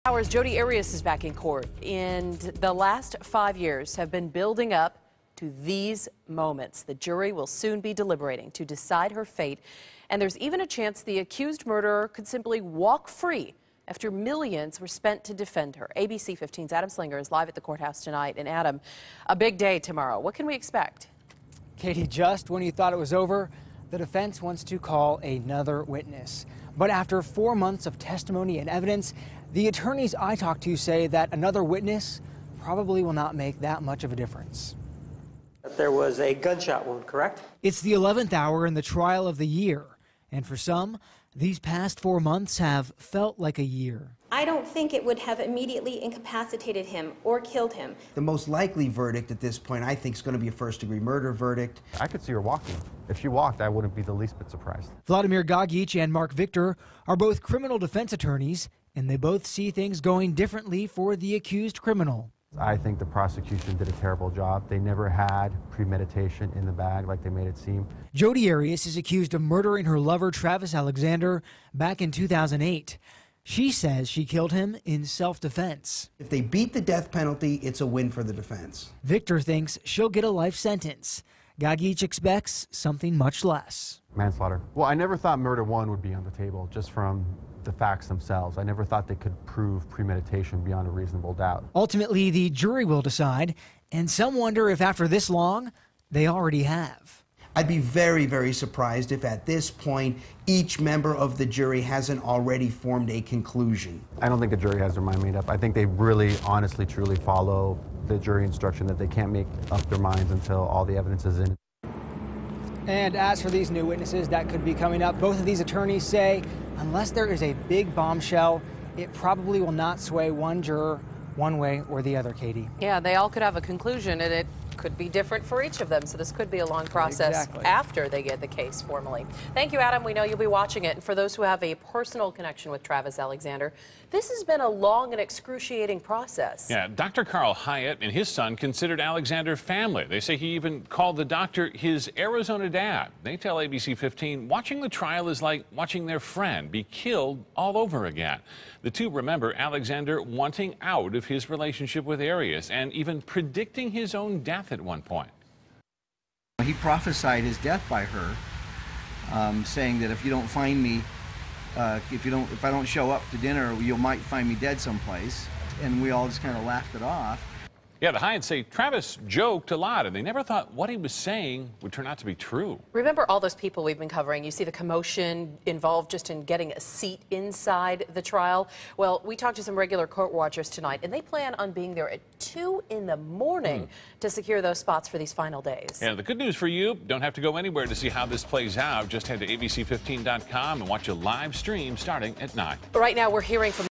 Jodi Arias is back in court, and the last 5 years have been building up to these moments. The jury will soon be deliberating to decide her fate, and there's even a chance the accused murderer could simply walk free after millions were spent to defend her. ABC 15's Adam Slinger is live at the courthouse tonight. And Adam, a big day tomorrow. What can we expect? Katie, just when you thought it was over, the defense wants to call another witness. But after 4 months of testimony and evidence, the attorneys I talked to say that another witness probably will not make that much of a difference. There was a gunshot wound, correct? It's the 11th hour in the trial of the year. And for some, these past 4 months have felt like a year. I don't think it would have immediately incapacitated him or killed him. The most likely verdict at this point, I think, is going to be a first-degree murder verdict. I could see her walking. If she walked, I wouldn't be the least bit surprised. Vladimir Gagic and Mark Victor are both criminal defense attorneys, and they both see things going differently for the accused criminal. I think the prosecution did a terrible job. They never had premeditation in the bag like they made it seem. Jodi Arias is accused of murdering her lover, Travis Alexander, back in 2008. She says she killed him in self-defense. If they beat the death penalty, it's a win for the defense. Victor thinks she'll get a life sentence. Gagic expects something much less. Manslaughter. Well, I never thought murder one would be on the table, just from the facts themselves. I never thought they could prove premeditation beyond a reasonable doubt. Ultimately, the jury will decide, and some wonder if after this long, they already have. I'd be very, very surprised if at this point each member of the jury hasn't already formed a conclusion. I don't think the jury has their mind made up. I think they really, honestly, truly follow the jury instruction that they can't make up their minds until all the evidence is in. And as for these new witnesses that could be coming up, both of these attorneys say unless there is a big bombshell, it probably will not sway one juror one way or the other, Katie. Yeah, they all could have a conclusion, and it could be different for each of them. So this could be a long process after they get the case formally. Thank you, Adam. We know you'll be watching it. And for those who have a personal connection with Travis Alexander, this has been a long and excruciating process. Yeah, Dr. Carl Hyatt and his son considered Alexander family. They say he even called the doctor his Arizona dad. They tell ABC 15 watching the trial is like watching their friend be killed all over again. The two remember Alexander wanting out of his relationship with Arias and even predicting his own death at one point. He prophesied his death by her, saying that if you don't find me, if I don't show up to dinner, you might find me dead someplace. And we all just kind of laughed it off. Yeah, the Hyatts say Travis joked a lot, and they never thought what he was saying would turn out to be true. Remember all those people we've been covering? You see the commotion involved just in getting a seat inside the trial. Well, we talked to some regular court watchers tonight, and they plan on being there at 2 in the morning to secure those spots for these final days. Yeah, the good news for you, don't have to go anywhere to see how this plays out. Just head to abc15.com and watch a live stream starting at 9. Right now, we're hearing from